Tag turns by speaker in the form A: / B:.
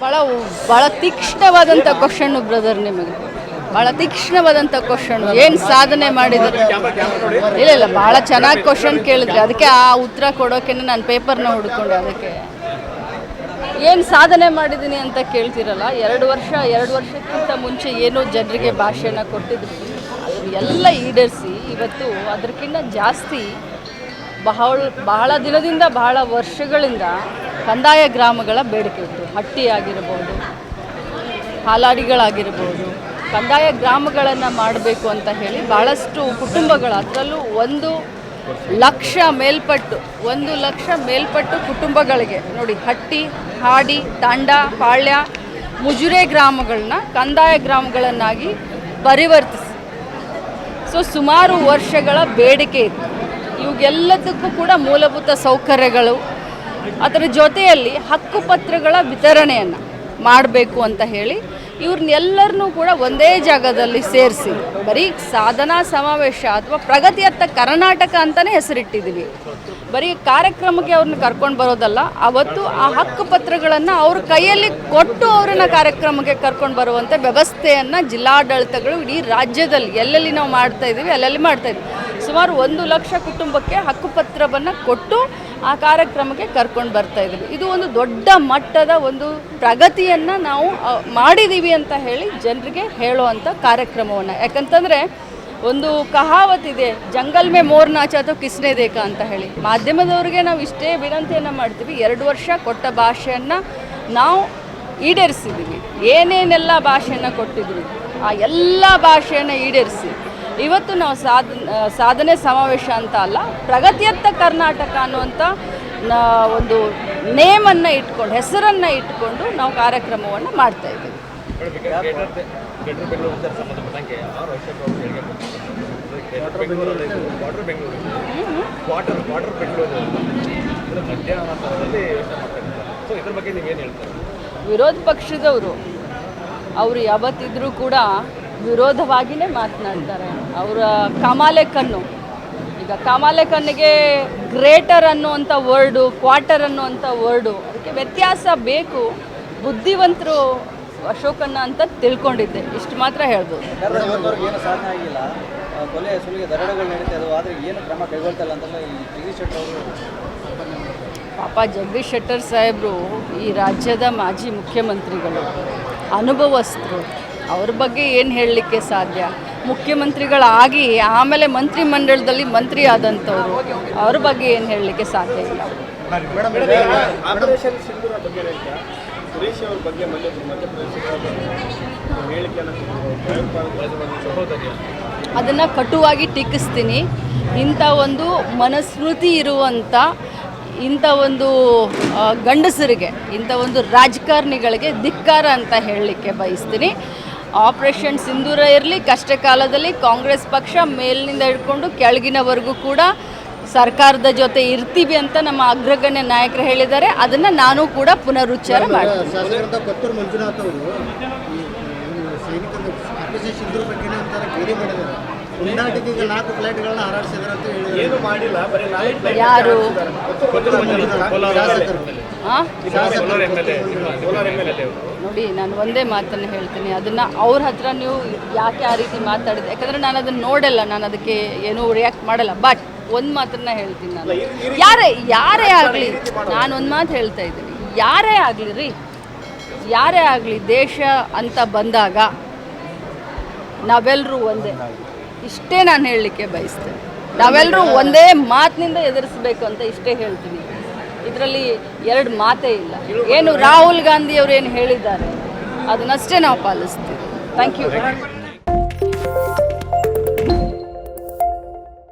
A: ಭಾಳ ತೀಕ್ಷ್ಣವಾದಂಥ question brother, ನಿಮಗೆ ಭಾಳ ತೀಕ್ಷ್ಣವಾದಂಥ ಕ್ವಶನ್ನು. ಏನು ಸಾಧನೆ ಮಾಡಿದರೆ? ಇಲ್ಲ ಭಾಳ ಚೆನ್ನಾಗಿ ಕ್ವಶನ್ ಕೇಳಿದ್ರಿ, ಅದಕ್ಕೆ ಆ ಉತ್ತರ ಕೊಡೋಕೆ ನಾನು ಪೇಪರ್ನ ಹುಡ್ಕೊಂಡೆ. ಅದಕ್ಕೆ ಏನು ಸಾಧನೆ ಮಾಡಿದ್ದೀನಿ ಅಂತ ಕೇಳ್ತಿರಲ್ಲ. 2 ವರ್ಷಕ್ಕಿಂತ ಮುಂಚೆ ಏನೋ ಜನರಿಗೆ ಭಾಷೆನ ಕೊಟ್ಟಿದ್ರು, ಎಲ್ಲ ಈಡೇರಿಸಿ ಇವತ್ತು ಅದಕ್ಕಿಂತ ಜಾಸ್ತಿ ಬಹಳ ದಿನದಿಂದ, ಬಹಳ ವರ್ಷಗಳಿಂದ ಕಂದಾಯ ಗ್ರಾಮಗಳ ಬೇಡಿಕೆ ಇತ್ತು. ಹಟ್ಟಿ ಆಗಿರ್ಬೋದು, ಹಾಲಾಡಿಗಳಾಗಿರ್ಬೋದು, ಕಂದಾಯ ಗ್ರಾಮಗಳನ್ನು ಮಾಡಬೇಕು ಅಂತ ಹೇಳಿ ಭಾಳಷ್ಟು ಕುಟುಂಬಗಳು, ಅದರಲ್ಲೂ 1 ಲಕ್ಷ ಮೇಲ್ಪಟ್ಟು ಕುಟುಂಬಗಳಿಗೆ ನೋಡಿ, ಹಟ್ಟಿ, ಹಾಡಿ, ತಾಂಡ, ಪಾಳ್ಯ, ಮುಜುರೆ ಗ್ರಾಮಗಳನ್ನ ಕಂದಾಯ ಗ್ರಾಮಗಳನ್ನಾಗಿ ಪರಿವರ್ತಿಸಿ ಸುಮಾರು ವರ್ಷಗಳ ಬೇಡಿಕೆ ಇತ್ತು. ಇವಾಗೆಲ್ಲದಕ್ಕೂ ಕೂಡ ಮೂಲಭೂತ ಸೌಕರ್ಯಗಳು, ಅದರ ಜೊತೆಯಲ್ಲಿ ಹಕ್ಕುಪತ್ರಗಳ ವಿತರಣೆಯನ್ನು ಮಾಡಬೇಕು ಅಂತ ಹೇಳಿ ಇವ್ರನ್ನೆಲ್ಲರನ್ನೂ ಕೂಡ ಒಂದೇ ಜಾಗದಲ್ಲಿ ಸೇರಿಸಿ ಬರೀ ಸಾಧನಾ ಸಮಾವೇಶ ಅಥವಾ ಪ್ರಗತಿಯತ್ತ ಕರ್ನಾಟಕ ಅಂತಲೇ ಹೆಸರಿಟ್ಟಿದ್ದೀವಿ. ಬರೀ ಕಾರ್ಯಕ್ರಮಕ್ಕೆ ಅವ್ರನ್ನ ಕರ್ಕೊಂಡು ಬರೋದಲ್ಲ, ಅವತ್ತು ಆ ಹಕ್ಕುಪತ್ರಗಳನ್ನು ಅವ್ರ ಕೈಯಲ್ಲಿ ಕೊಟ್ಟು ಅವ್ರನ್ನ ಕಾರ್ಯಕ್ರಮಕ್ಕೆ ಕರ್ಕೊಂಡು ಬರುವಂಥ ವ್ಯವಸ್ಥೆಯನ್ನು ಜಿಲ್ಲಾಡಳಿತಗಳು ಇಡೀ ರಾಜ್ಯದಲ್ಲಿ ಎಲ್ಲೆಲ್ಲಿ ನಾವು ಮಾಡ್ತಾಯಿದ್ದೀವಿ ಅಲ್ಲೆಲ್ಲಿ ಮಾಡ್ತಾಯಿದ್ವಿ. ಸುಮಾರು 1 ಲಕ್ಷ ಕುಟುಂಬಕ್ಕೆ ಹಕ್ಕುಪತ್ರವನ್ನು ಕೊಟ್ಟು ಆ ಕಾರ್ಯಕ್ರಮಕ್ಕೆ ಕರ್ಕೊಂಡು ಬರ್ತಾಯಿದ್ದೀವಿ. ಇದು ಒಂದು ದೊಡ್ಡ ಮಟ್ಟದ ಒಂದು ಪ್ರಗತಿಯನ್ನು ನಾವು ಮಾಡಿದ್ದೀವಿ ಅಂತ ಹೇಳಿ ಜನರಿಗೆ ಹೇಳುವಂಥ ಕಾರ್ಯಕ್ರಮವನ್ನು. ಯಾಕಂತಂದರೆ ಒಂದು ಕಹಾವತ್ತಿದೆ, ಜಂಗಲ್ ಮೇ ಮೋರ್ ನಾಚ ಅಥವಾ ಕಿಸ್ನೆ ದೇಕ ಅಂತ ಹೇಳಿ. ಮಾಧ್ಯಮದವ್ರಿಗೆ ನಾವು ಇಷ್ಟೇ ವಿನಂತಿಯನ್ನು ಮಾಡ್ತೀವಿ, 2 ವರ್ಷ ಕೊಟ್ಟ ಭಾಷೆಯನ್ನು ನಾವು ಈಡೇರಿಸಿದ್ದೀವಿ. ಏನೇನೆಲ್ಲ ಭಾಷೆಯನ್ನು ಕೊಟ್ಟಿದ್ವಿ ಆ ಎಲ್ಲ ಭಾಷೆಯನ್ನು ಈಡೇರಿಸಿ ಇವತ್ತು ನಾವು ಸಾಧನೆ ಸಮಾವೇಶ ಅಂತ ಅಲ್ಲ, ಪ್ರಗತಿಯತ್ತ ಕರ್ನಾಟಕ ಅನ್ನುವಂಥ ಒಂದು ನೇಮನ್ನು ಇಟ್ಕೊಂಡು, ಹೆಸರನ್ನು ಇಟ್ಕೊಂಡು ನಾವು ಕಾರ್ಯಕ್ರಮವನ್ನು ಮಾಡ್ತಾಯಿದ್ದೀವಿ. ವಿರೋಧ ಪಕ್ಷದವರು ಅವರು ಯಾವತ್ತಿದ್ರೂ ಕೂಡ ವಿರೋಧವಾಗಿಯೇ ಮಾತನಾಡ್ತಾರೆ. ಅವರ ಕಮಾಲೆ ಕಣ್ಣು. ಈಗ ಕಮಾಲೆ ಕಣ್ಣಿಗೆ ಗ್ರೇಟರ್ ಅನ್ನುವಂಥ ವರ್ಡು, ಕ್ವಾರ್ಟರ್ ಅನ್ನುವಂಥ ವರ್ಡು, ಅದಕ್ಕೆ ವ್ಯತ್ಯಾಸ ಬೇಕು. ಬುದ್ಧಿವಂತರು ಅಶೋಕನ್ನ ಅಂತ ತಿಳ್ಕೊಂಡಿದ್ದೆ, ಇಷ್ಟು ಮಾತ್ರ ಹೇಳ್ಬೋದು.
B: ಏನು ಸಾಧನೆ ಆಗಿಲ್ಲ, ಕೊಲೆ ಸುಲಿಗೆ ದರೋಡೆಗಳು ನಡೀತಾ ಇದ್ದವು, ಆದರೆ ಏನು ಕ್ರಮ ಕೈಗೊಳ್ತಲ್ಲ ಅಂತಲ್ಲ ಈ ಜಗದೀಶ್ ಶೆಟ್ಟರ್ ಅವರು.
A: ಪಾಪ ಜಗದೀಶ್ ಶೆಟ್ಟರ್ ಸಾಹೇಬರು ಈ ರಾಜ್ಯದ ಮಾಜಿ ಮುಖ್ಯಮಂತ್ರಿಗಳು, ಅನುಭವಸ್ಥರು. ಅವ್ರ ಬಗ್ಗೆ ಏನು ಹೇಳಲಿಕ್ಕೆ ಸಾಧ್ಯ? ಮುಖ್ಯಮಂತ್ರಿಗಳಾಗಿ ಆಮೇಲೆ ಮಂತ್ರಿಮಂಡಲದಲ್ಲಿ ಮಂತ್ರಿ ಆದಂಥವ್ರು, ಅವ್ರ ಬಗ್ಗೆ ಏನು ಹೇಳಲಿಕ್ಕೆ ಸಾಧ್ಯ ಇಲ್ಲ. ಅದನ್ನು ಕಟುವಾಗಿ ಟೀಕಿಸ್ತೀನಿ. ಇಂಥ ಒಂದು ಮನಸ್ಮೃತಿ ಇರುವಂಥ ಇಂಥ ಒಂದು ಗಂಡಸರಿಗೆ, ಇಂಥ ಒಂದು ರಾಜಕಾರಣಿಗಳಿಗೆ ಧಿಕ್ಕಾರ ಅಂತ ಹೇಳಲಿಕ್ಕೆ ಬಯಸ್ತೀನಿ. ಆಪರೇಷನ್ ಸಿಂಧೂರ ಇರಲಿ, ಕಷ್ಟ ಕಾಲದಲ್ಲಿ ಕಾಂಗ್ರೆಸ್ ಪಕ್ಷ ಮೇಲಿನಿಂದ ಹಿಡ್ಕೊಂಡು ಕೆಳಗಿನವರೆಗೂ ಕೂಡ ಸರ್ಕಾರದ ಜೊತೆ ಇರ್ತೀವಿ ಅಂತ ನಮ್ಮ ಅಗ್ರಗಣ್ಯ ನಾಯಕರು ಹೇಳಿದ್ದಾರೆ. ಅದನ್ನು ನಾನು ಕೂಡ ಪುನರುಚ್ಚಾರ ಮಾಡ್ತೀನಿ. ಯಾರು? ನೋಡಿ, ನಾನು ಒಂದೇ ಮಾತನ್ನು ಹೇಳ್ತೀನಿ, ಅದನ್ನು ಅವ್ರ ಹತ್ರ ನೀವು ಯಾಕೆ ಆ ರೀತಿ ಮಾತಾಡಿದೆ, ಯಾಕಂದರೆ ನಾನು ಅದನ್ನು ನೋಡಲ್ಲ, ನಾನು ಅದಕ್ಕೆ ಏನೂ ರಿಯಾಕ್ಟ್ ಮಾಡಲ್ಲ. ಬಟ್ ಒಂದು ಮಾತನ್ನು ಹೇಳ್ತೀನಿ, ನಾನು ಯಾರೇ ಆಗಲಿ, ನಾನು ಒಂದು ಮಾತು ಹೇಳ್ತಾ ಇದ್ದೀನಿ, ಯಾರೇ ಆಗಲಿ ದೇಶ ಅಂತ ಬಂದಾಗ ನಾವೆಲ್ಲರೂ ಒಂದೇ. ಇಷ್ಟೇ ನಾನು ಹೇಳಲಿಕ್ಕೆ ಬಯಸ್ತೇನೆ. ನಾವೆಲ್ಲರೂ ಒಂದೇ ಮಾತಿನಿಂದ ಎದುರಿಸಬೇಕು ಅಂತ ಇಷ್ಟೇ ಹೇಳ್ತೀನಿ. ಇದರಲ್ಲಿ 2 ಮಾತೇ ಇಲ್ಲ. ಏನು ರಾಹುಲ್ ಗಾಂಧಿ ಅವರು ಏನು ಹೇಳಿದ್ದಾರೆ ಅದನ್ನಷ್ಟೇ ನಾವು ಪಾಲಿಸ್ತೀವಿ. Thank you.